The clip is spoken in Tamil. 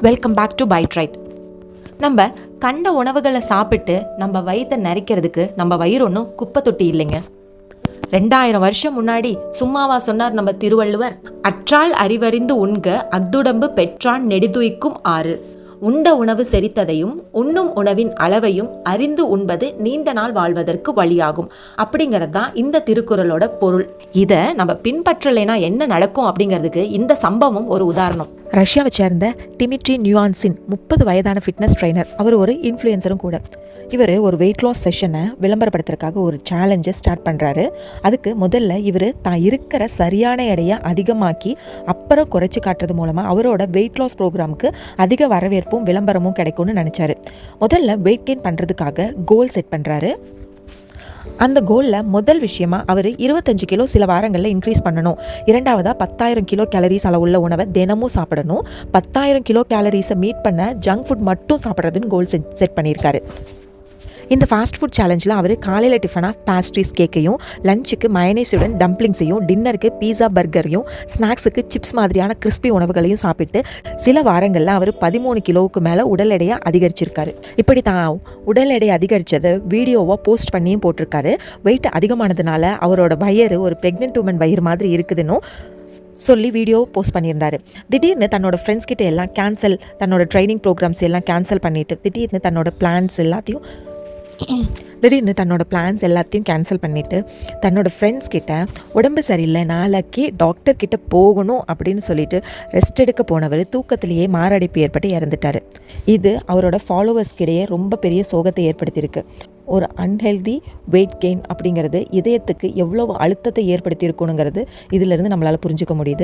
Welcome back to bite right. நம்ம கண்ட உணவுகளை சாப்பிட்டு நம்ம வயிற்றை நிறைக்கிறதுக்கு நம்ம வயிறு ஒன்றும் குப்பை தொட்டி இல்லைங்க. 2000 வருஷம் முன்னாடி சும்மாவா சொன்னார் நம்ம திருவள்ளுவர்? அற்றால் அறிவறிந்து உண்க அஃதுடம்பு பெற்றான் நெடுதுய்க்கும் ஆறு. உண்ட உணவு செரித்ததையும் உண்ணும் உணவின் அளவையும் அறிந்து உண்பது நீண்ட நாள் வாழ்வதற்கு வழியாகும் அப்படிங்கிறது தான் இந்த திருக்குறளோட பொருள். இதை நம்ம பின்பற்றலைன்னா என்ன நடக்கும் அப்படிங்கிறதுக்கு இந்த சம்பவம் ஒரு உதாரணம். ரஷ்யாவை சேர்ந்த டிமிட்ரி நியூயான்சின் 30 வயதான ஃபிட்னஸ் ட்ரைனர். அவர் ஒரு இன்ஃப்ளூயன்சரும் கூட. இவர் ஒரு வெயிட் லாஸ் செஷனை விளம்பரப்படுத்துறதுக்காக ஒரு சேலஞ்சை ஸ்டார்ட் பண்ணுறாரு. அதுக்கு முதல்ல இவர் தான் இருக்கிற சரியான எடையை அதிகமாக்கி அப்புறம் குறைச்சி காட்டுறது மூலமாக அவரோட வெயிட் லாஸ் ப்ரோக்ராமுக்கு அதிக வரவேற்பும் விளம்பரமும் கிடைக்கும்னு நினச்சாரு. முதல்ல வெயிட் கெயின் பண்ணுறதுக்காக கோல் செட் பண்ணுறாரு. அந்த கோலில் முதல் விஷயமா அவர் 25 கிலோ சில வாரங்களில் இன்க்ரீஸ் பண்ணணும். இரண்டாவதாக 10,000 கிலோ கேலரிஸ் அளவுள்ள உணவை தினமும் சாப்பிடணும். 10,000 கிலோ கேலரிஸை மீட் பண்ண ஜங்க் ஃபுட் மட்டும் சாப்பிட்றதுன்னு கோல் செட் பண்ணியிருக்காரு. இந்த ஃபாஸ்ட் ஃபுட் சேலஞ்சில் அவர் காலையில் டிஃபனாக பேஸ்ட்ரீஸ் கேக்கையும், லஞ்சுக்கு மயனேஸுடன் டம்ப்ளிங்ஸையும், டின்னருக்கு பீஸா பர்கரையும், ஸ்நாக்ஸுக்கு சிப்ஸ் மாதிரியான கிறிஸ்பி உணவுகளையும் சாப்பிட்டு சில வாரங்களில் அவர் 13 கிலோவுக்கு மேலே உடல் எடையை அதிகரிச்சிருக்காரு. இப்படி தான் உடல் எடை அதிகரித்ததை வீடியோவாக போஸ்ட் பண்ணியும் போட்டிருக்காரு. வெயிட் அதிகமானதுனால அவரோட வயிறு ஒரு ப்ரெக்னென்ட் உமன் வயிறு மாதிரி இருக்குதுன்னு சொல்லி வீடியோ போஸ்ட் பண்ணியிருந்தாரு. திடீர்னு தன்னோட ஃப்ரெண்ட்ஸ் கிட்ட எல்லாம் தன்னோட ட்ரைனிங் ப்ரோக்ராம்ஸ் எல்லாம் கேன்சல் பண்ணிவிட்டு திடீர்னு தன்னோட பிளான்ஸ் எல்லாத்தையும் கேன்சல் பண்ணிவிட்டு தன்னோட ஃப்ரெண்ட்ஸ் கிட்ட உடம்பு சரியில்லை, நாளைக்கு டாக்டர் கிட்ட போகணும் அப்படின்னு சொல்லிட்டு ரெஸ்ட் எடுக்க போனவர் தூக்கத்திலேயே மாரடைப்பு ஏற்பட்டு இறந்துட்டார். இது அவரோட ஃபாலோவர்ஸ்கிடையே ரொம்ப பெரிய சோகத்தை ஏற்படுத்தியிருக்கு. ஒரு அன்ஹெல்தி வெயிட் கெயின் அப்படிங்கிறது இதயத்துக்கு எவ்வளோ அழுத்தத்தை ஏற்படுத்தியிருக்கணுங்கிறது இதிலிருந்து நம்மளால் புரிஞ்சுக்க முடியுது.